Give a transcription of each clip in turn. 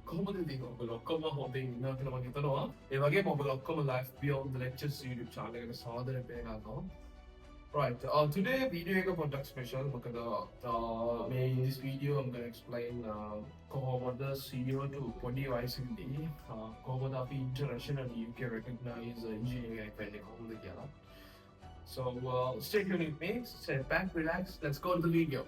කොහොමද ඉතින් ඔයගොල්ලෝ ඔක්කොම හොඳින් ඉන්නවා කියලා මම හිතනවා. ඒ වගේම ඔයගොල්ලෝ ඔක්කොම live beyond the lectures YouTube channel එකට සාදරයෙන් පේනවා. Right. Today video එක පොඩ්ඩක් special මොකද in this video I'm going to explain කොහොමද CEO to පොඩි වයසකදී කොහොමද අපි international UK recognized engineering එකක් වෙන්නේ කොහොමද කියලා. So stay tuned with me, sit back, relax, let's go to the video.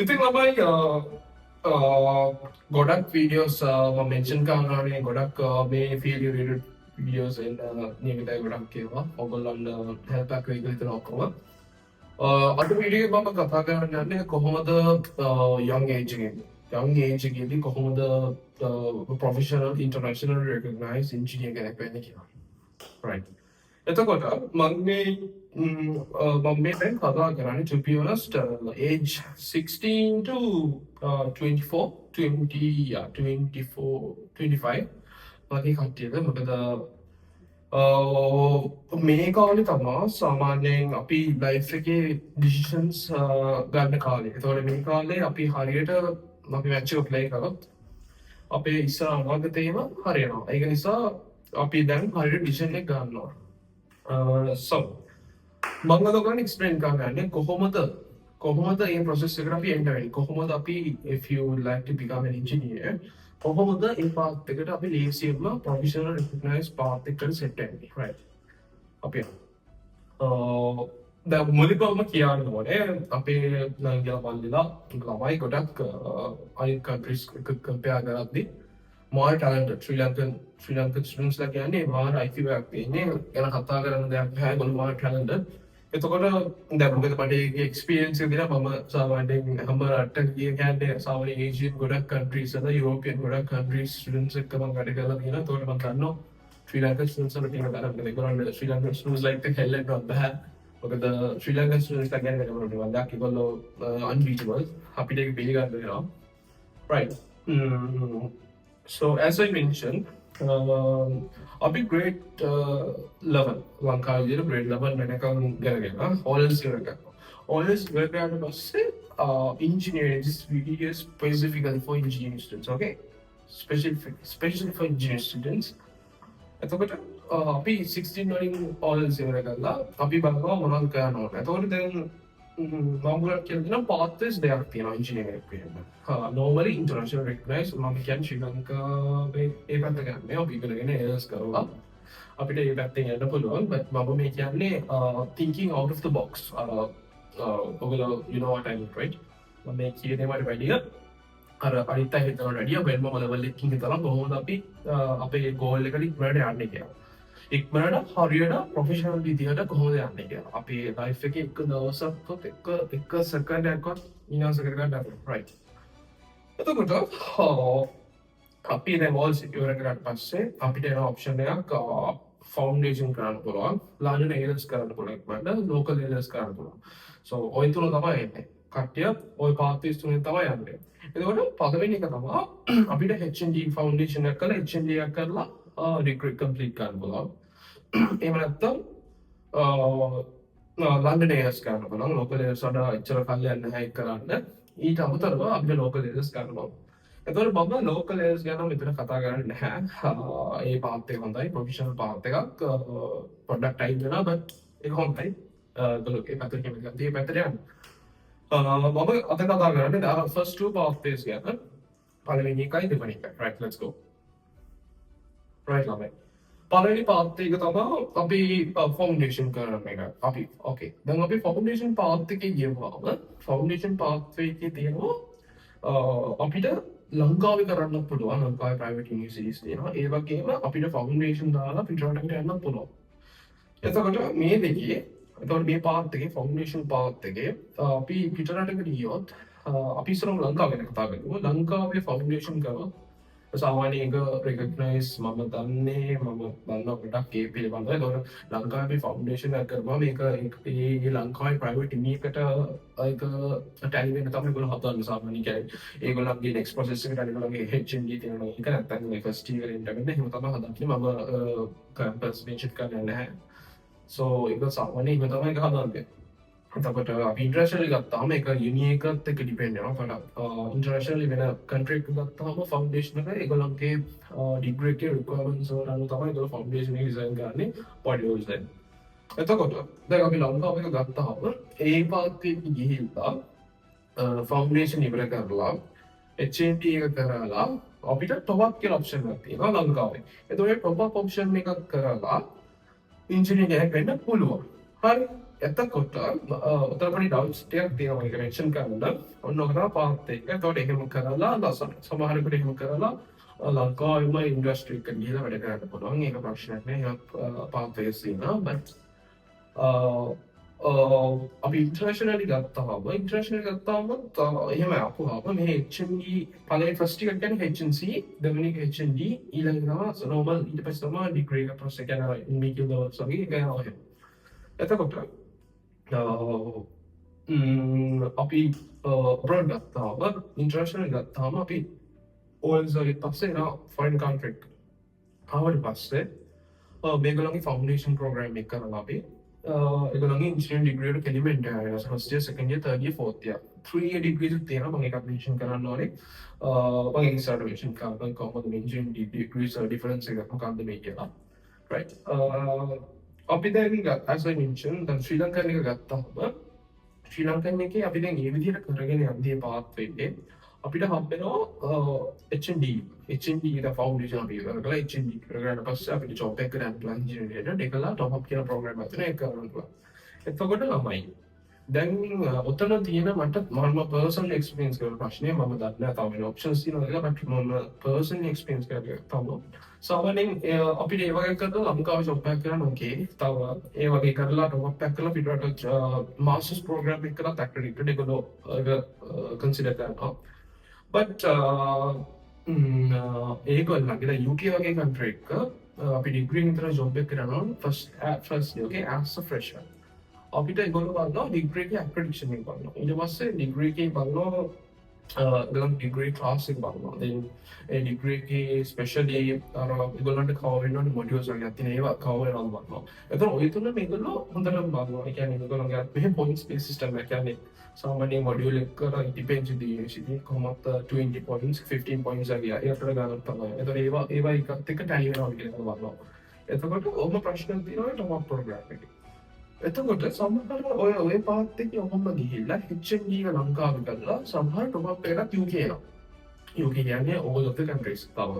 ඉතින් ළමයි ගොඩක් වීඩියෝස් මම මෙන්ෂන් කරනවානේ ගොඩක් මේ ෆීල්ඩ් රිලේටඩ් වීඩියෝස් එන්න නියමිතයි ගොඩක් ඒවා ඔයගොල්ලන්ට හෙල්ප් එකක් වෙයි කියලා හිතනවා ඔක්කොම. අද වීඩියෝ එකේ මම කතා කරන්න යන්නේ කොහොමද young age එකේදී කොහොමද professional international recognized engineer කෙනෙක් වෙන්නේ කියලා. Right. එතකොට මම මේ දැන් කතා කරන්නේ to be honest age 16 to 24 25 වගේ කට්ටියද මොකද මේ කාලේ තමයි සාමාන්‍යයෙන් අපි ලයිෆ් එකේ decisions ගන්න කාලේ. ඒතකොට මේ කාලේ අපි හරියට අපි match එක play කරොත් අපේ ඉස්සර අනාගතේම හරියනවා. ඒක නිසා අපි දැන් හරියට decision එක ගන්නවා. So මම ඔයගොල්ලන්ට explain කරන්නේ කොහොමද මේ process එකට අපි එන්න වෙන්නේ කොහොමද අපි if you would like to become an engineer කොහොමද මේ path එකට අපි ලේසියෙන්ම professional recognized path එකට set වෙන්නේ right අපි දැන් මුලින්ම කියන්න ඕනේ අපේ නංගිලා මල්ලිලා ළමයි ගොඩක් අනිත් countries එක compare කරද්දී more talented Sri Lankan students ලා කියන්නේ මාර IQ එකක් තියෙන්නේ ගැන කතා කරන්න දෙයක් නැහැ ඒගොල්ලෝ මාර talented. එතකොට දැන් මොකද මට experience එක දිලා මම සාමාන්‍යයෙන් හැම රටක ගිය කියන්නේ සාමාන්‍යයෙන් Asian ගොඩක් countries වල European ගොඩක් countries students එක්ක මම වැඩ කරලා තියෙනවා. ඒතකොට මම දන්නවා Sri Lankan students වල තියෙන තරම් ඒගොල්ලන්ට Sri Lankan students like the hell and not bad. මොකද Sri Lankan students ලා කියන්නේ මොකද වන්දක් ඒගොල්ලෝ unbeatable අපිට ඒක පිළිගන්න වෙනවා. Right. So as I mentioned, I'll be grade 11. Lankavi grade 11 වෙනකම් ගණගෙන OLS කරගන්නවා. OLS කරගන්න පස්සේ engineering this video is specifically for engineering students, okay? Specially for engineering students. එතකොට අපි 16 වලින් OLS කරගන්නවා. අපි බලනවා මොනවද කරන්න ඕනේ. එතකොට දැන් normally කියන pathways දෙකක් තියෙනවා engineering එකේ. Normally international recognized මම කියන්නේ ශ්‍රී ලංකාවේ ඒ පැත්ත ගන්න අපි ඉගෙනගෙන ALS කරලා අපිට ඒ පැත්තෙන් යන්න පුළුවන් but මම මේ කියන්නේ thinking out of the box ඔයගොල්ලෝ you know what I mean right මම මේ කියන්නේ මට වැඩිය අර අනිත් අය හිතනට වැඩිය වෙනම level එකකින් හිතලා කොහොමද අපි අපේ goal එකට ඉක්මනට යන්නේ කියලා. ඉක්මනට හරියට ප්‍රොෆෙෂනල් විදිහට කොහොමද යන්නේ කියලා. අපි ලයිෆ් එකේ එක දවසක්වත් එක සෙකන්ඩයක්වත් විනාශ කරගන්න බෑ. right. එතකොට අපි දැන් all secure කරලා පස්සේ අපිට එන option එකක් foundation කරන්න පුළුවන්. London ALS කරන්න පුළුවන්. මට local ALS කරන්න පුළුවන්. So ඔය තුන තමයි එන්නේ. කට්ටිය ඔය pathways තුනෙන් තමයි යන්නේ. එතකොට පළවෙනි එක තමයි අපිට HND foundation එක කරලා HND එක කරලා degree complete කරන්න පුළුවන්. එහෙම නැත්නම් London ALS කරන්න පුළුවන්. local ALS වඩා එච්චර කල් යන්නේ නැහැ ඒක කරන්න. ඊට අමතරව අපිට local ALS කරනවා. එතකොට මම local ALS ගැන මෙතන කතා කරන්නේ නැහැ. ඒ path එක හොඳයි professional path එකක් පොඩ්ඩක් time වෙනවා but ඒක හොඳයි. ඒගොල්ලෝ ඒ පැත්තට යන්න. මම අද කතා කරන්නේ first two pathways ගැන. පළවෙනි එකයි දෙවෙනි එකයි. right let's go. right ළමයි. පළවෙනි path එක තමයි අපි foundation කරන එක. අපි okay. දැන් අපි foundation path එකේ ගියවම foundation pathway එකේ තියෙනවා අපිට ලංකාවේ කරන්න පුළුවන් ලංකාවේ private universities තියෙනවා. ඒ වගේම අපිට foundation දාලා පිටරටකට යන්න පුළුවන්. එතකොට මේ දෙකේ එතකොට මේ path එකේ foundation path එකේ අපි පිටරටකට ගියොත් අපි ඉස්සරහම ලංකාව ගැන කතා කරමු. ලංකාවේ foundation කරොත් සාමාන්‍ය එක රෙකග්නයිස් මම දන්නේ මම දන්න ගොඩක් ඒ පිළිබඳව. එතකොට ලංකාවේ ෆවුන්ඩේෂන් එකක් කරපුවාම මේක ඒ ලංකාවේ ප්‍රයිවට් ඉමේකට ඒක ටැලි වෙන තමයි ඒගොල්ලෝ හදන්නේ සාමාන්‍ය කියන්නේ. ඒගොල්ලන්ගේ නෙක්ස්ට් ප්‍රොසෙස් එකට ඒගොල්ලන්ගේ HND තියෙනවා. ඒක නැත්තම් මේ ෆස්ට් ඉයර් ඉන්ටර්නෙට් එහෙම තමයි හදන්නේ. මම කැම්පස් විසිට් කරන්නේ නැහැ. සෝ ඒක සාමාන්‍ය ඒක තමයි ඒක හදන්නේ. එතකොට අපි ඉන්ටර්නැෂනලි ගත්තාම ඒක යුනි එකත් එක්ක ඩිපෙන්ඩ් වෙනවා. ඉන්ටර්නැෂනලි වෙන කන්ට්‍රි එකක ගත්තාම ෆවුන්ඩේෂන් එක ඒගොල්ලන්ගේ ඩිග්‍රී එකේ රික්වයර්මන්ට්ස් වලට අනුව තමයි ඒගොල්ලෝ ෆවුන්ඩේෂන් එක ඩිසයින් කරන්නේ පොඩි ඩිසයින්. එතකොට දැන් අපි ලංකාව එක ගත්තාම ඒ පාර්ට් එක ගිහිල්ලා ෆවුන්ඩේෂන් ඉවර කරලා HND එක කරලා අපිට ටොප් අප් කියලා ඔප්ෂන් එකක් තියෙනවා ලංකාවේ. එතකොට ටොප් අප් ඔප්ෂන් එකක් කරලා ඉන්ජිනියර් කෙනෙක් වෙන්න පුළුවන්. හරි. එතකොට උතර පොඩි ඩවුට්ස් ටිකක් තියෙනවා ඒක මෙන්ෂන් කරන්න. ඔන්න ඔක තමයි පාත් එක. එතකොට එහෙම කරලා සමහරකට එහෙම කරලා ලංකාවෙම ඉන්ඩස්ට්‍රි එක ගිහලා වැඩ කරන්න පුළුවන්. ඒක ප්‍රශ්නයක් නෑ. ඒක පාත් එකේ තියෙනවා. බට් අපි ඉන්ටර්නැෂනලි ගත්තාම එහෙම අපුවාම මේ HND පළවෙනි ෆස්ට් එක කියන්නේ HNC දෙවෙනි එක HND ඊළඟ තමයි normal ඊට පස්සේ තමයි ඩිග්‍රී එක ප්‍රොසෙස් එක යනවා ඉන්ඩිකේටර් ලෙවල්ස් වගේ ඒක යනවා එහෙම. එතකොට අපි abroad ගත්තාම ඉන්ටර්නැෂනල් ගත්තාම අපි OLs වලින් පස්සේ එනවා ෆොරින් කන්ට්‍රි එක. ආවට පස්සේ මේගොල්ලන්ගේ ෆවුන්ඩේෂන් ප්‍රෝග්‍රෑම් එක කරලා අපි ඒගොල්ලන්ගේ ඉන්ජිනියරින් ඩිග්‍රී එකට එලිමෙන්ට් ආයෙත් first year second year third year fourth year 3 year degrees තියෙනවා. මම එකක් මෙන්ෂන් කරන්න ඕනේ. මම ඒක ස්ටාර්ට් මෙන්ෂන් කරනවා කොහොමද ඉන්ජිනියරින් ඩිග්‍රීස් ඩිෆරන්ස් එක මොකක්ද මේ කියලා. රයිට්. අපි දැන් as I mentioned දැන් ශ්‍රී ලංකන් එක ගත්තාම ශ්‍රී ලංකන් එකේ අපි දැන් මේ විදිහට කරගෙන යන්නේ පාත් වෙන්නේ අපිට හම්බෙනවා HND ද ෆවුන්ඩේෂන් අපි ඉවර කරලා HND කරගෙන පස්සේ අපිට ජොබ් එකකට ඇප්ලයි ඉන්ජිනියර් දෙකලා ටොප් අප් කියන ප්‍රෝග්‍රෑම් එකක් තියෙනවා ඒක කරන්න පුළුවන්. එතකොට ළමයි දැන් ඔතන තියෙන මට මම පර්සනල් එක්ස්පීරියන්ස් කරන ප්‍රශ්නේ මම දන්නේ නැහැ තව වෙන ඔප්ෂන්ස් තියෙනවා කියලා බට් මම පර්සනල් එක්ස්පීරියන්ස් කරලා තමයි සාමාන්‍යයෙන් අපිට ඒ වගේ කරලා ලංකාවේ ජොබ් එකක් කරන්න ඕකේ. තව ඒ වගේ කරලා ටොප් අප් එකක් කරලා පිටරට මාස්ටර්ස් ප්‍රෝග්‍රෑම් එකක් කරලා ඇක්‍රෙඩිටඩ් ඒගොල්ලෝ කන්සිඩර් කරනවා. බට් ඒගොල්ලන්ගේ UK වගේ කන්ට්‍රි එක අපි ඩිග්‍රී විතර ජොබ් එක කරනවා first okay as a fresher. අපිට ඒගොල්ලෝ බලනවා ඩිග්‍රී එකේ ඇක්‍රෙඩිටේෂන් එක බලනවා. ඊට පස්සේ ඩිග්‍රී එකේ බලනවා ගලන් ඩිග්‍රී ක්ලාස් එක බලනවා. දැන් ඒ ඩිග්‍රී එකේ ස්පෙෂලි අර ඒගොල්ලන්ට කවර් වෙන මොඩියුල්ස් වගේ තියෙන ඒවා කවර් වෙනවා බලනවා. එතකොට ඔය තුන මේගොල්ලෝ හොඳටම බලනවා. ඒ කියන්නේ ඒගොල්ලන්ගේ මෙහෙම පොයින්ට්ස් බේස් සිස්ටම් එක කියන්නේ සාමාන්‍ය මොඩියුල් එකක ඩිපෙන්ඩ්ස් යුනිවර්සිටි කොහොමද 20 points 15 points වගේ ඒකට ගන්න තමයි. එතකොට ඒවා එකත් එක්ක ටැලි වෙනවා කියලා බලනවා. එතකොට ඔබ ප්‍රශ්න තියෙනවා ටොප් අප් ප්‍රෝග්‍රෑම් එකේ. එතකොට සමහර ඔය පාත් එකේ ඔහොම ගිහිල්ලා HND එක ලංකාවේ කරලා සමහර ටොප් අප් එකකට UK එනවා. UK කියන්නේ all of the countries. තව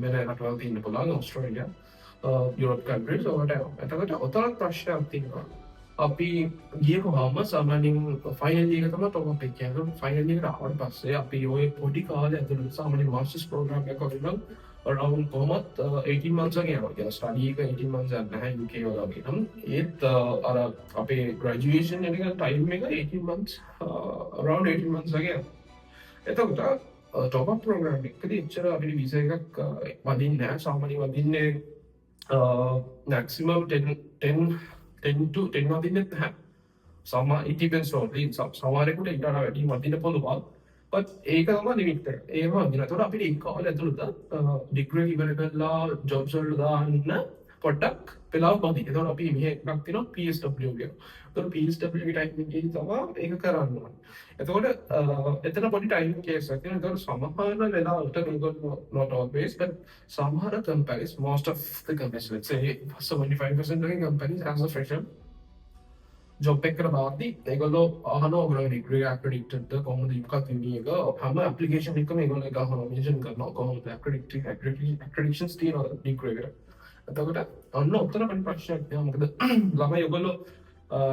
මෙන්න රටවල් තියෙන්න පුළුවන් ඕස්ට්‍රේලියා, යුරෝප් countries වලට. එතකොට ඔතන ප්‍රශ්නයක් තියෙනවා. අපි ගිය කොහොම සාමාන්‍යයෙන් ෆයිනල් එක තමයි ටොප් අප් එක කියන්නේ. ෆයිනල් එකට ආවට පස්සේ අපි ඔය පොඩි කාලේ ඇතුළත සාමාන්‍ය මාස්ටර්ස් ප්‍රෝග්‍රෑම් එකක් කරනවා. around කොහොමත් 18 months වගේ යනවා. කියලා ස්ටඩි එක 18 months යන නැහැ UK වල වගේ. නම් ඒත් අර අපේ graduation එක time එක 18 months around 18 months වගේ යනවා. එතකොට top up program එකකදී එච්චර අපිට visa එකක් වදින්නේ නැහැ. සාමාන්‍යයෙන් වදින්නේ maximum 10 to 10 වදින්නේ නැහැ. it depends on සමහරෙකුට ඊට වඩා වැඩි වදින්න පුළුවන්. but ඒක තමයි limit එක. ඒව වදිනවා. ඒතකොට අපිට ඒ කාලය ඇතුළත degree ඉවර කරලා jobs වලට දාන්න පොඩ්ඩක් වෙලාවක් මදි. ඒතකොට අපි මෙහෙ එකක් තියෙනවා PSW එක. ඒතකොට PSW එක type එකේ තමයි ඒක කරන්න ඕනේ. එතකොට එතන පොඩි time case එකක් තියෙනවා. ඒතකොට සමහර වෙලාවට මේගොල්ලෝ not always but සමහර companies most of the companies let's say 75% of companies as a fresher job එකකට දාද්දි ඒගොල්ලෝ අහනවා ඔයගොල්ලෝ ඩිග්‍රී ඇක්‍රෙඩිටඩ්ද කොහොමද මොකක්ද මේ එක හැම ඇප්ලිකේෂන් එකම ඒගොල්ලෝ එක අහනවා මෙන්ෂන් කරනවා කොහොමද ඇක්‍රෙඩිටේෂන්ස් තියෙනවද ඩිග්‍රී එකට. එතකොට අන්න උත්තර පරි ප්‍රශ්නයක් තියෙනවා. මොකද ළමයි ඔයගොල්ලෝ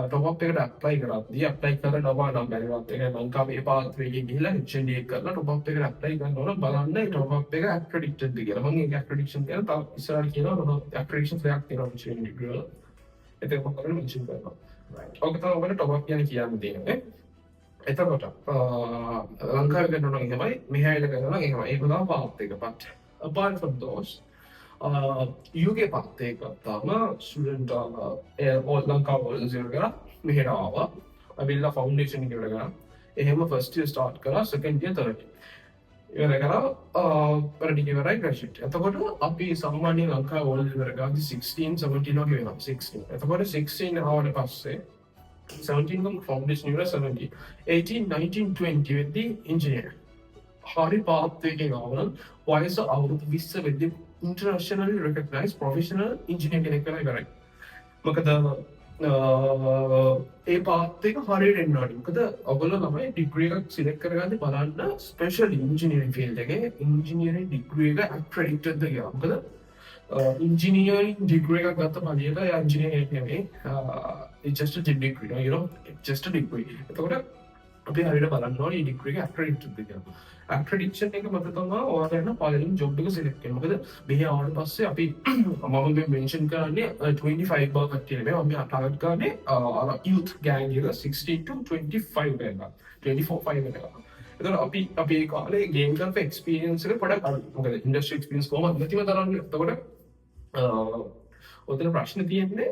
ටොප් අප් එකට ඇප්ලයි කරද්දී ඇප්ලයි කරනවා නම් බැරිවත් ඒක ලංකාවේ පාත් එකේ ගිහිල්ලා HND එක කරලා ටොප් අප් එකට ඇප්ලයි කරනවා නම් බලන්න ඒ ටොප් අප් එක ඇක්‍රෙඩිටඩ්ද කියලා. මම ඒක ඇක්‍රෙඩිටේෂන් කියලා තව ඉස්සරහට කියනවා ඇක්‍රෙඩිටේෂන්ස් එකක් තියෙනවා HND ඩිග්‍රී වල. ඒක මොකක්ද මෙන්ෂන් කරනවා. ඔක තමයි ඔබට ටොප් අප් කියන්නේ තියෙන්නේ. එතකොට ලංකාවේ කරනවා නම් එහෙමයි මෙහායිල කරනවා නම් එහෙමයි. ඒක තමයි පාත් එක. but apart from those UK පාත් එක ගත්තාම ස්ටුඩන්ට් ඕල් ලංකාව වලස් ඉවර කරා මෙහෙට ආවා අවිල්ලා ෆවුන්ඩේෂන් එක ඉවර කරා එහෙම ෆස්ට් ඉයර් ස්ටාර්ට් කරා සෙකන්ඩ් ඉයර් තර්ඩ් ඉවර කරා වැඩි ඉවරයි ග්‍රැජුවේට් එතකොට අපි සාමාන්‍යයෙන් ලංකාව වලස් ඉවර ගාදී 16 17 වගේ වෙනවා 16 එතකොට 16 ආවට පස්සේ 17 ගම ෆවුන්ඩේෂන් ඉවර 17 18 19 20 වෙද්දී ඉන්ජිනියර් හරි පාත් එකකින් ආවනම් වයස අවුරුදු 20 වෙද්දී internationally recognized professional engineer කෙනෙක් වෙලා ඉවරයි. මොකද ඒ පාත් එක හරියට එන්න ඕනේ. මොකද ඔයගොල්ලෝ ළමයි ඩිග්‍රී එකක් සිලෙක්ට් කරගන්න බලන්න ස්පෙෂල් ඉන්ජිනියරින් ෆීල්ඩ් එකේ ඉන්ජිනියරින් ඩිග්‍රී එක ඇක්‍රෙඩිටඩ්ද කියලා. මොකද ඉන්ජිනියරින් ඩිග්‍රී එකක් ගත්ත පළියට ඒ ඉන්ජිනියරින් නෙමෙයි it's just a degree, you know, it's just a degree. එතකොට අපි හරියට බලන්න ඕනේ ඩිග්‍රී එක ඇක්‍රෙඩිටඩ්ද කියලා. ඇක්‍රෙඩිටේෂන් එක මත තමයි ඔයාලා යන පළවෙනි ජොබ් එක සිලෙක්ට් කරන්නේ. මොකද මෙහි ආවට පස්සේ අපි මම මේ මෙන්ෂන් කරන්නේ 25 බව කට්ටිය නෙමෙයි. මම ටාගට් කරන්නේ අර youth gang එක 16 to 25 එක. 24 5 එක. එතකොට අපි ඒ කාලේ ගේම් කරන එක්ස්පීරියන්ස් එක පොඩක් අඩුයි. මොකද ඉන්ඩස්ට්‍රි එක්ස්පීරියන්ස් කොහොමද නැතිව තරන්නේ. එතකොට ඔතන ප්‍රශ්න තියෙන්නේ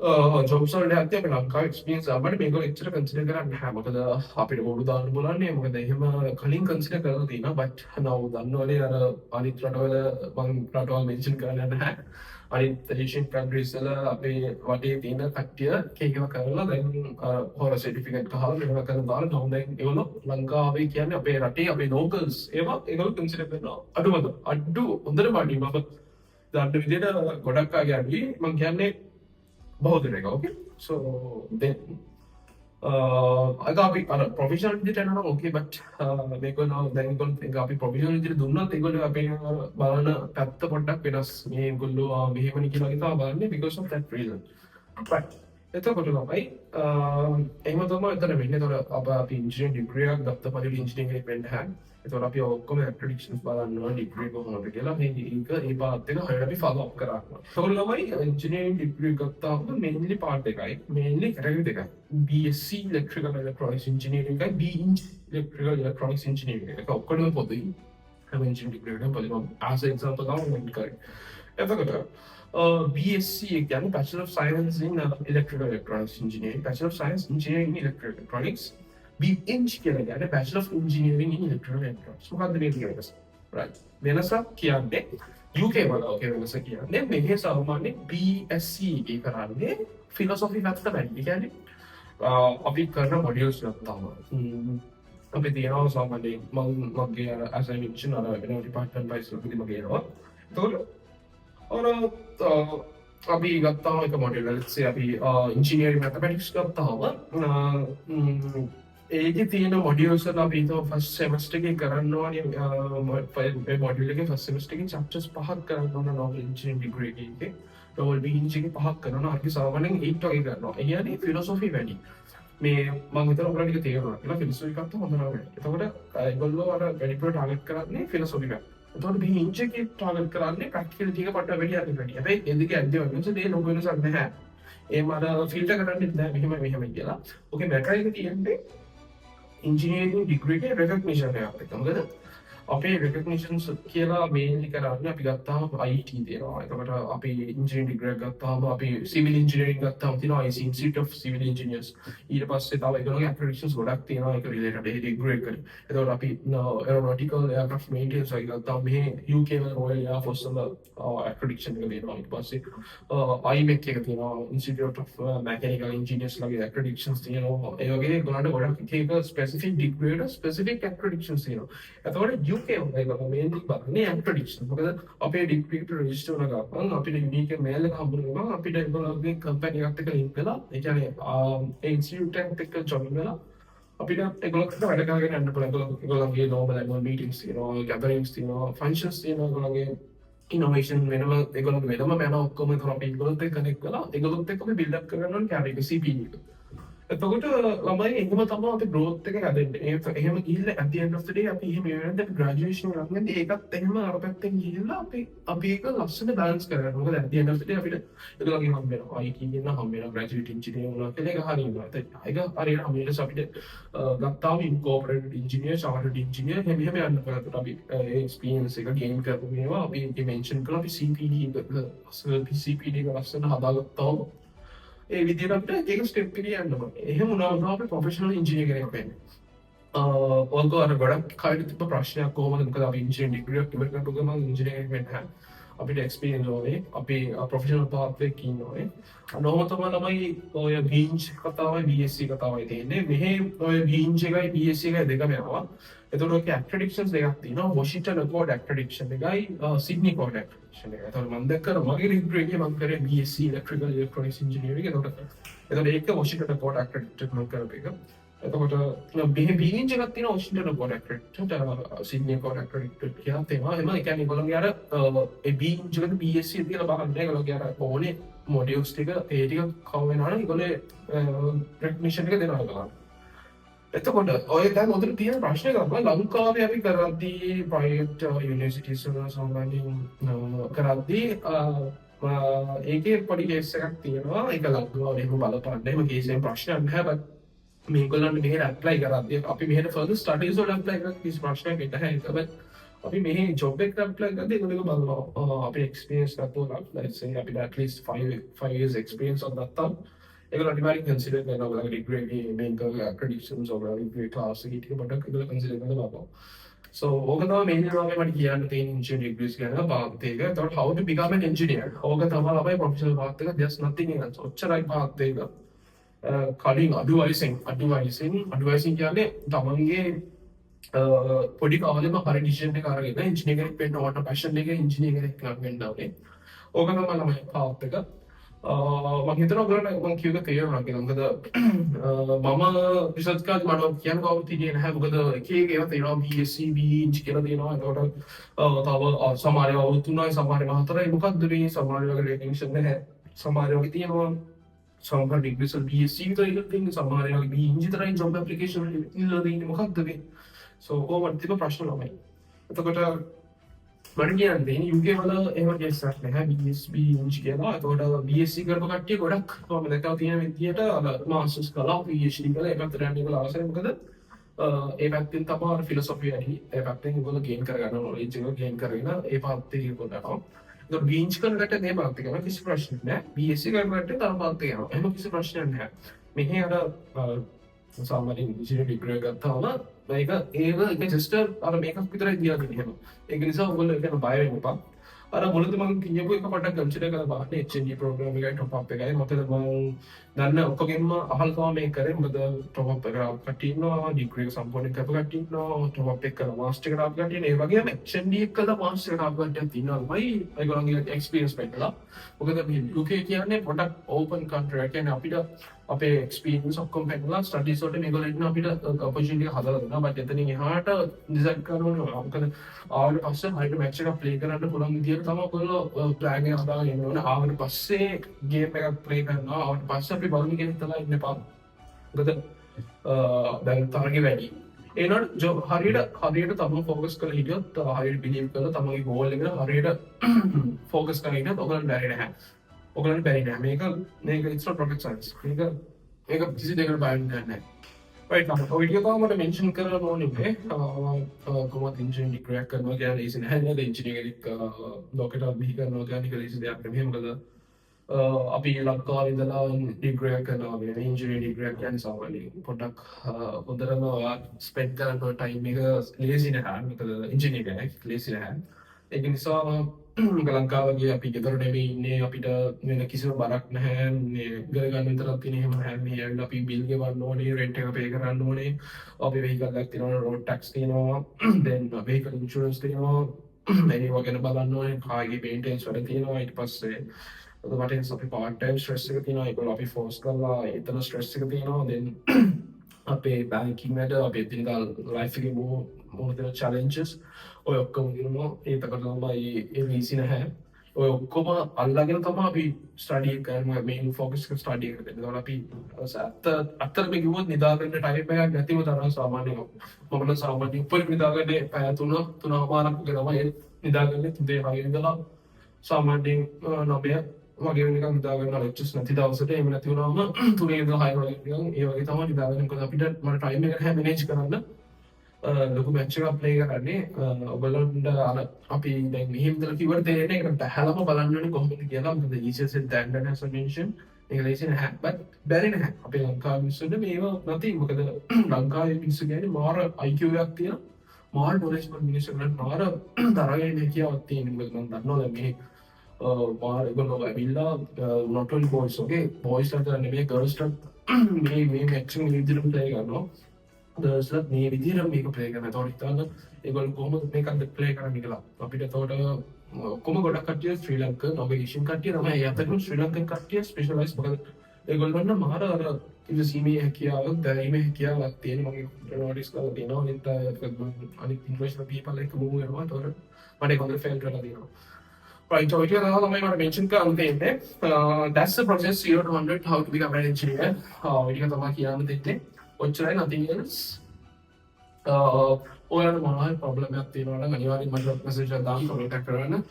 ජොබ්ස් වලට ඇත්තේ අපි ලංකාවේ එක්ස්පීරියන්ස් ආවම මේක එච්චර කන්සිඩර් කරන්නේ නැහැ. මොකද අපිට බෝඩු දාන්න බලන්නේ. මොකද එහෙම කලින් කන්සිඩර් කරලා තියෙනවා. බට් now දන්නවනේ අර අනිත් රටවල මම රටවල් මෙන්ෂන් කරන්නේ නැහැ. අනිත් ඒෂියන් කන්ට්‍රීස් වල අපේ වටේ තියෙන කට්ටිය කේකව කරලා දැන් හොර සර්ටිෆිකේට් ගහලා මේවා කරන දාලා now දැන් ඒගොල්ලෝ ලංකාවේ කියන්නේ අපේ රටේ අපේ ලෝකල්ස් ඒගොල්ලෝ කන්සිඩර් කරනවා. අඩුවද? අඩු හොඳට පාඩි මම දන්න විදිහට ගොඩක් අය අඩුයි. මම කියන්නේ බහුතරක okay so then අපි අර ප්‍රොෆෙෂනල් විදිහට යනවා okay but මේගොල්ලෝ දැන් ඒගොල්ලෝ think අපි ප්‍රොෆෙෂනල් විදිහට දුන්නත් ඒගොල්ලෝ අපේ බලන පැත්ත පොඩ්ඩක් වෙනස් මේගොල්ලෝ මෙහෙමනි කියලා වගේ තමයි බලන්නේ because of that reason right එතකොට තමයි එහෙම තමයි එතන වෙන්නේ. එතකොට අපි ඉන්ජිනියරින් ඩිග්‍රී එකක් ගත්ත පරිදි ඉන්ජිනියරින් කෙනෙක් වෙන්න හැන්. එතකොට අපි ඔක්කොම ඇක්‍රෙඩිටේෂන්ස් බලනවා ඩිග්‍රී කොහොමද කියලා මේ ඒ පාත් එක හරියට අපි ෆලෝ අප් කරනවා. ඒතකොට ළමයි ඉන්ජිනියරින් ඩිග්‍රී ගත්තාම මේන්ලි පාර්ට් එකයි මේන්ලි කැටගරි දෙකයි. BSc electrical electronics engineering එකයි BE electrical electronics engineering එක ඔක්කොම පොදුයි. හැම ඉන්ජිනියරින් ඩිග්‍රී එකක්ම පොදුයි. as an example ගන්න කරේ. එතකොට BSc කියන්නේ Bachelor of Science in Electrical Electronics Engineering, Bachelor of Science Engineering in Electrical Electronics, BEng කියලා කියන්නේ Bachelor of Engineering in Electrical Electronics. මොකක්ද මේ වෙනස? right. වෙනසක් කියන්නේ UK වල ඔකේ වෙනස කියන්නේ මෙහි සාමාන්‍ය BSc එකේ කරන්නේ philosophy පැත්ත වැඩි. ඒ කියන්නේ අපි කරන modules ගත්තාම අපි තියනවා සාමාන්‍යයෙන් මගේ as I mentioned අර වෙන department wise එකකින් මගේ එනවා. ඒතකොට අපි ගත්තාම එක මොඩියුල් let's say අපි engineering mathematics ගත්තාම ඒකේ තියෙන මොඩියුල්ස් වල අපි හිතුවා ෆස්ට් සෙමස්ටර් එකේ කරන්න ඕනේ මේ මොඩියුල් එකේ ෆස්ට් සෙමස්ටර් එකේ chapters 5ක් කරන්න ඕන normal engineering degree එකේ normal BE එකේ 5ක් කරනවා. අපි සාමාන්‍යයෙන් 8 වගේ කරනවා. ඒ කියන්නේ philosophy වැඩි. මේ මම හිතනවා ඔයාලට ටික තේරෙනවා කියලා philosophy එකක් තමයි හොඳ නම. එතකොට ඒගොල්ලෝ අර වැඩිපුර ටාගට් කරන්නේ philosophy එක. එතකොට මේ ඉන්ජෙක්ට් ටාගට් කරන්නේ ප්‍රැක්ටිකල් ටික පට්ට වැඩි හරි වැඩි. හැබැයි ඒ දෙක ඇද්දේ වෙනස දෙය ලොකු වෙනසක් නැහැ. ඒ මාර ෆිල්ටර් කරන්නේ නැහැ මෙහෙම කියලා. ඕකේ මැටර් එක තියෙන්නේ ඉන්ජිනියරින් ඩිග්‍රී එකේ රෙකග්නිෂන් එකක් එක. මොකද අපේ රෙකග්නිෂන්ස් කියලා මේන්ලි කරන්නේ අපි ගත්තාම IT දෙනවා. එතකොට අපි ඉන්ජිනියරින් ඩිග්‍රී එකක් ගත්තාම අපි සිවිල් ඉන්ජිනියරින් ගත්තාම තියෙනවා IC Institute of Civil Engineers. ඊට පස්සේ තව ඒගොල්ලෝගේ ඇක්‍රෙඩිටේෂන්ස් ගොඩක් තියෙනවා ඒක රිලේටඩ් ඒ ඩිග්‍රී එකට. එතකොට අපි aeronautical aircraft maintenance වගේ ගත්තාම මේ UK වල Royal Air Force වල ඇක්‍රෙඩිටේෂන් එක දෙනවා. ඊට පස්සේ IMEC එක තියෙනවා Institute of Mechanical Engineers ලගේ ඇක්‍රෙඩිටේෂන්ස් තියෙනවා. ඒ වගේ ඒගොල්ලන්ට ගොඩක් එක ස්පෙસિෆික් ඩිග්‍රී එකට ස්පෙસિෆික් ඇක්‍රෙඩිටේෂන්ස් තියෙනවා. එතකොට UK වල මේන්ලි බලන්නේ ඇක්‍රෙඩිටේෂන්. මොකද අපේ ඩිග්‍රී එකට රෙජිස්ටර් වෙන ගමන් අපිට යුනික් මේල් එක හම්බුනම අපිට ඒගොල්ලෝගේ කම්පැනි එකත් එක්ක ලින්ක් වෙලා ඒ කියන්නේ ඒ ඉන්ස්ටිටියුට් එකත් එක්ක ජොයින් වෙලා අපිට ඒගොල්ලොත් වැඩ කරගෙන යන්න පුළුවන්. ඒගොල්ලෝගේ normal annual meetings තියෙනවා, gatherings තියෙනවා, functions තියෙනවා. ඒගොල්ලෝගේ innovation වෙනම ඒගොල්ලෝගේ වෙනම යන ඔක්කොම කරලා අපි ඒගොල්ලොත් එක්ක කනෙක්ට් වෙලා ඒගොල්ලොත් එක්ක අපි build up කරගන්න ඕනේ කැරියර් එක CPE එක. එතකොට ළමයි එහෙම තමයි අපි growth එක හැදෙන්නේ. එහෙම ගිහිල්ලා at the end of the day අපි එහෙම වෙනද graduation එකක් නැද්ද ඒකත් එහෙම අර පැත්තෙන් ගිහිල්ලා අපි ඒක ලස්සන balance කරගන්න. මොකද at the end of the day අපිට ඒගොල්ලෝගෙන් හම්බ වෙනවා. IT ගෙන් හම්බ වෙනවා graduate engineer වුණා කියලා ඒක හරියනවා. ඒක හරියට හම්බ වෙනස අපිට ගත්තාම incorporated engineer, chartered engineer එහෙම යන්න කරත් අපි experience එක gain කරපු මේවා අපි mention කළා අපි CPD එක ලස්සන හදාගත්තාම ඒ විදිහට අපිට ඒක ස්ටෙප් එක යන්න ඕනේ. එහෙම වුණාම තමයි අපි ප්‍රොෆෙෂනල් ඉන්ජිනියර් කෙනෙක් වෙන්නේ. ඔයගොල්ලෝ අර ගොඩක් කාලෙට තිබ්බ ප්‍රශ්නයක් කොහොමද මොකද අපි ඉන්ජිනියරින් ඩිග්‍රී එකක් ඉවර කරපු ගමන් ඉන්ජිනියර් වෙන්න අපිට එක්ස්පීරියන්ස් ඕනේ. අපි ප්‍රොෆෙෂනල් පාත් එකක ඉන්න ඕනේ. අනෝම තමයි ඔය බීන්ච් කතාවයි BSc කතාවයි තියෙන්නේ. මෙහි ඔය බීන්ච් එකයි BSc එකයි දෙකම යනවා. එතකොට ඔක ඇක්‍රෙඩිටේෂන්ස් දෙකක් තියෙනවා. වොෂින්ටන් අකෝඩ් ඇක්‍රෙඩිටේෂන් එකයි සිඩ්නි අකෝඩ් ඇක්‍රෙඩිටේෂන් එකයි. එතකොට මම දැක්කම මගේ ඩිග්‍රී එකේ මම කරේ BSc ඉලෙක්ට්‍රිකල් ඉලෙක්ට්‍රොනික්ස් ඉන්ජිනියරින්. එතකොට ඒක වොෂින්ටන් අකෝඩ් ඇක්‍රෙඩිටේට් මම කරපු එක. එතකොට මෙහි බීන්ච් එකක් තියෙනවා වොෂින්ටන් අකෝඩ් ඇක්‍රෙඩිටේට් සිඩ්නි අකෝඩ් ඇක්‍රෙඩිටේට් කියලා තියෙනවා. එම ඒ කියන්නේ ඒගොල්ලන්ගේ අර ඒ බීන්ච් එකට BSc කියලා බලන්නේ ඒගොල්ලන්ගේ අර ඕනේ මොඩියුල්ස් ටික ඒ ටික කව වෙනවා නම් ඒගොල්ලෝ රෙකග්නිෂන් එක දෙනවා ගන්න. එතකොට ඔය දැන් උදේ තියෙන ප්‍රශ්නේ තමයි ලංකාවේ අපි කරද්දී ප්‍රයිවට් යුනිවර්සිටිස් වල සම්බන්ධයෙන් කරද්දී ඒකේ පොඩි කේස් එකක් තියෙනවා. ඒක ලංකාවේ එහෙම බලපන්න එහෙම කේස් එකෙන් ප්‍රශ්නයක් නැහැ. මේගොල්ලන්ට මෙහෙට ඇප්ලයි කරද්දී අපි මෙහෙට ෆර්දර් ස්ටඩීස් වල ඇප්ලයි කරද්දී කිසි ප්‍රශ්නයක් නැහැ. අපි මෙහි ජොබ් එක ඇප්ලයි කරද්දී ඒගොල්ලෝ බලනවා අපි එක්ස්පීරියන්ස් ගත්තා let's say අපිට at least 5 years experience on that time ඒගොල්ලෝ අනිවාර්යෙන් කන්සිඩර් කරනවා ඔයාලගේ ඩිග්‍රී එකේ මේක ඇක්‍රෙඩිටේෂන්ස් ඔයාලගේ ඩිග්‍රී ක්ලාස් එකේ ටික පොඩ්ඩක් ඒගොල්ලෝ කන්සිඩර් කරනවා. So ඕක තමයි මෙන්න තමයි මට කියන්න තියෙන ඉන්ජිනියරින් ඩිග්‍රීස් ගැන පාත් එක. එතකොට how to become an engineer. ඕක තමයි අපි ප්‍රොෆෙෂනල් පාත් එක just nothing else. ඔච්චරයි පාත් එක. කලින් අඩ්වයිසින් කියන්නේ තමන්ගේ පොඩි කාලෙම හරි ඩිසිෂන් එක අරගෙන ඉන්ජිනියර් කෙනෙක් වෙන්න ඕන පැෂන් එක ඉන්ජිනියර් කෙනෙක් වෙන්න ඕනේ. ඕක තමයි ළමයි පාත් එක. මම හිතනවා ඔයගොල්ලන්ට මම කියුක තේරුණා කියලා. මොකද මම රිසර්ච් කරද්දී මට කියන්න කවුරුත් හිටියේ නැහැ. මොකද එක එක ඒවා තියෙනවා BSc BEng කියලා තියෙනවා. ඒකට තව සමහර ඒවා අවුරුදු 3යි සමහර ඒවා 4යි. මොකද්ද මේ සමහර ඒවා රෙකග්නිෂන් නැහැ. සමහර ඒවා තියෙනවා සමහර ඩිග්‍රීස් වල BSc විතරයි තියෙන්නේ. සමහර ඒවා BEng විතරයි ජොබ් ඇප්ලිකේෂන් වල ඉල්ලලා තියෙන්නේ. මොකද්ද මේ? So ඕවට තිබ්බ ප්‍රශ්න ළමයි. එතකොට මට කියන්නේ UK වල එහෙම කෙස්සක් නැහැ BEng කියලා. එතකොට BSc කරපු කට්ටිය ගොඩක් මම දැක්කා තියෙන විදියට මාස්ටර්ස් කළා PhD කළා ඒ පැත්තට යන්න ඒගොල්ලෝ අවශ්‍යයි. මොකද ඒ පැත්තෙන් තමයි අර ෆිලොසොෆි ඇහි ඒ පැත්තෙන් ඒගොල්ලෝ ගේන් කරගන්න නොලෙජ් එක ගේන් කරගෙන ඒ පැත්තේ ඒගොල්ලෝ එතකොට BEng කරන කට්ටිය මේ පැත්තේ කරන කිසි ප්‍රශ්නයක් නැහැ. BSc කරන කට්ටිය තව පැත්තේ යනවා. එහෙම කිසි ප්‍රශ්නයක් නැහැ. මෙහි අර සාමාන්‍යයෙන් ඉන්ජිනියරින් ඩිග්‍රී එකක් ගත්තාම ඒක ජස්ට් අර මේකක් විතරයි කියලා දෙන්නේ. ඒක නිසා ඔයගොල්ලෝ ඒක බය වෙන්න එපා. අර මුලදී මම කියපු එක පොඩ්ඩක් කන්සිඩර් කරලා බලන්න HND ප්‍රෝග්‍රෑම් එකයි টොප් අප් එකයි. මොකද මම දන්න ඔක්කොගෙම අහල් තමයි මේක කරේ. මොකද টොප් අප් එක කට්ටිය ඉන්නවා, ඩිග්‍රී එක සම්පූර්ණ කරපු කට්ටිය ඉන්නවා, টොප් අප් එක කරලා මාස්ටර් එකට ආපු කට්ටිය ඉන්නවා. ඒ වගේම HND එක කරලා මාස්ටර් එකට ආපු කට්ටියක් ඉන්නවාමයි. ඒගොල්ලන්ගේ එක්ස්පීරියන්ස් පෙන්නලා. මොකද මේ UK කියන්නේ පොඩ්ඩක් ඕපන් කන්ට්‍රි එකක්. කියන්නේ අපිට අපේ එක්ස්පීරියන්ස් ඔක්කොම පෙන්නලා ස්ටඩීස් වලට මේගොල්ලෝ ඉන්න අපිට ඔපචුනිටි එක හදලා දෙනවා. බට් එතනින් එහාට ඩිසයිඩ් කරන්න ඕනේ. මොකද ආවට පස්සේ හරියට මැච් එකක් ප්ලේ කරන්න පුළුවන් විදියට තමයි ඔයගොල්ලෝ ප්ලෑන් එක හදාගෙන ඉන්න ඕනේ. ආවට පස්සේ ගේම් එකක් ප්ලේ කරනවා. ආවට පස්සේ අපි බලමු කියන හිතලා ඉන්න එපා. මොකද දැන් තරගෙ වැඩි. ඒනොට ජොබ් හරියට තමන් ෆෝකස් කරලා හිටියොත් හරියට බිලීව් කරලා තමන්ගේ ගෝල් එකට හරියට ෆෝකස් කරලා හිටියොත් ඔයගොල්ලන්ට බැරි නැහැ. ඔයගොල්ලන්ට බැරි නෑ. මේක it's not rocket science. මේක කිසි දෙයකට බය වෙන්න නැහැ. right now ඔය ටික තමයි මට මෙන්ෂන් කරන්න ඕනේ. කොහොමද ඉන්ජිනියරින් ඩිග්‍රී එකක් කරනවා කියන්නේ ලේසි නැහැ නේද? ඉන්ජිනියරින් එකක් ලෝකෙට බිහි කරනවා කියන්නේ ලේසි දෙයක් නෙමෙයි. මොකද අපි ලංකාවේ ඉඳලා ඩිග්‍රී එකක් කරනවා මේ ඉන්ජිනියරින් ඩිග්‍රී එකක් කියන්නේ සාමාන්‍යයෙන් පොඩ්ඩක් හොඳටම ස්පෙන්ඩ් කරන ටයිම් එක ලේසි නැහැ. මොකද ඉන්ජිනියරින් එකක් ලේසි නැහැ. ඒක නිසා ලංකාවගේ අපි ගෙදර නෙමෙයි ඉන්නේ. අපිට වෙන කිසිම බරක් නැහැ. මේ ඉගෙන ගන්න විතරක් තියෙන එහෙම නැහැ. මේ ඇවිල්ලා අපි බිල් ගෙවන්න ඕනේ, රෙන්ට් එක පේ කරන්න ඕනේ. අපි වෙහිකල් එකක් තියෙනවා, රෝඩ් ටැක්ස් තියෙනවා, then vehicle insurance තියෙනවා. මේවා ගැන බලන්න ඕනේ. කාර්ගේ මේන්ටෙනන්ස් වැඩ තියෙනවා. ඊට පස්සේ වටෙන් අපි පාර්ට් ටයිම් ස්ට්‍රෙස් එක තියෙනවා. ඒකවල අපි ෆෝස් කරලා එතන ස්ට්‍රෙස් එක තියෙනවා. then අපේ බැංකින් වැඩ අපේ එදිනදා ලයිෆ් එකේ මොන චැලෙන්ජස් ඔය ඔක්කොම දිනනවා. ඒකට තමයි ඒ ලීසි නැහැ. ඔය ඔක්කොම අල්ලගෙන තමයි අපි ස්ටඩි එක කරනවා මේන් ෆෝකස් එක ස්ටඩි එකට දෙනවා. අපි අත්තර මේ කිව්වොත් නිදාගන්න ටයිම් එකක් නැතිව තරම් සාමාන්‍යයෙන් මම නම් සාමාන්‍යයෙන් උපරිම නිදාගන්නේ පැය 3:00මාරක් වගේ තමයි නිදාගන්නේ. උදේ 6 ඉඳලා සාමාන්‍යයෙන් 9 වගේ වෙනකන් නිදාගන්න ලෙක්චර්ස් නැති දවසට එහෙම නැති වුණාම 3 ඉඳලා 6 වගේ නිකන් ඒ වගේ තමයි නිදාගන්නේ. මොකද අපිට මට ටයිම් එක නැහැ මැනේජ් කරන්න. ලොකු මැච් එකක් ප්ලේ කරන්නේ ඔයගොල්ලන්ට අර අපි දැන් මෙහෙම ඉඳලා කිව්වට තේරෙන්නේ ඒකට බහැලම බලන්න ඕනේ කොහොමද කියලා. මොකද easier said than done as I mentioned. ඒක ලේසි නැහැ. but බැරි නැහැ. අපේ ලංකාවේ මිනිස්සුන්ට මේව නැති. මොකද ලංකාවේ මිනිස්සු කියන්නේ මාර IQ එකක් තියෙන මාර knowledgeable මිනිස්සුන්ට මාර තරගෙන හැකියාවක් තියෙන. මොකද මම දන්නවා දැන් මේ මාර ඒගොල්ලෝ ඇවිල්ලා not only boys okay boys ලාට නෙමෙයි girls ලාට මේ මැච් එක විදිහට ප්ලේ කරනවා. දර්ස්ලත් මේ විදිහට මේක ප්ලේ කරනවා. ඒතකොට හිතන්න ඒගොල්ලෝ කොහොමද මේකත් ප්ලේ කරන්නේ කියලා. අපිට ඒතකොට කොහොම ගොඩක් කට්ටිය ශ්‍රී ලංකන් නොබේෂන් කට්ටිය තමයි. ඒ අතරින් ශ්‍රී ලංකන් කට්ටිය ස්පෙෂලායිස් මොකද ඒගොල්ලොන්ට මාර අර ඉවසීමේ හැකියාවක් දැරීමේ හැකියාවක් තියෙන. මගේ නෝටිස් කරලා තියෙනවා. අනිත් ඉන්ටර්නැෂනල් පීපල් එක්ක මූව් වෙනවා. ඒතකොට මට ඒක හොඳට ෆේල් කරලා තියෙනවා. Right, so it is now my mention කරන්න තියෙන්නේ. That's the process 0 to 100 how to become an engineer. ඒක තමයි කියන්න තියෙන්නේ. ඔච්චරයි nothing else. ඔයාලට මොනවද ප්‍රොබ්ලම් එකක් තියෙනවා නම් අනිවාර්යෙන්ම මට මෙසේජ් එකක් දාන්න කමෙන්ට් එකක් කරන්න.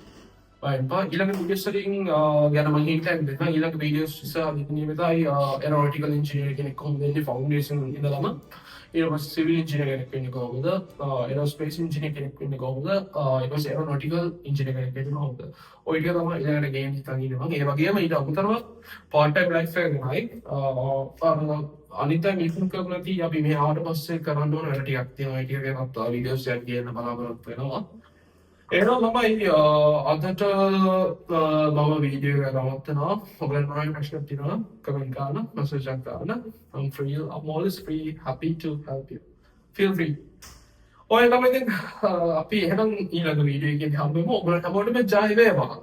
right ඊළඟ වීඩියෝස් වලින් ගැන මම හිතන්නේ දෙන්න ඊළඟ වීඩියෝස් ඉස්සරහ නියමිතයි aeronautical engineer කෙනෙක් කොහොමද ඉන්නේ foundation ඉඳලම ඊට පස්සේ civil engineer කෙනෙක් වෙන්නේ කොහොමද aerospace engineer කෙනෙක් වෙන්නේ කොහොමද ඊට පස්සේ aeronautical engineer කෙනෙක් වෙන්නේ කොහොමද ඔය ටික තමයි ඊළඟට ගේම් හිතන් ඉන්නේ මම. ඒ වගේම ඊට අමතරව part time life එකයි අනිත් මිනිස්සුන් කරලා තියෙයි අපි මේ ආවට පස්සේ කරන්න ඕන වැඩ ටිකක් තියෙනවා. ඒ ටික ගැන වීඩියෝස් එකක් ගේන්න බලාපොරොත්තු වෙනවා. එහෙනම් මම අදට මම වීඩියෝ එක නවත්තනවා. ඔයගොල්ලෝ මොනවද ප්‍රශ්න තියෙනවා කමෙන්ට් කරන්න මැසේජ් එකක් දාන්න. I'm always free happy to help you. Feel free. ඔය තමයි ඉතින් අපි එහෙනම් ඊළඟ වීඩියෝ එකේදී හම්බෙමු. ඔයගොල්ලෝ හැමෝටම ජය වේවා.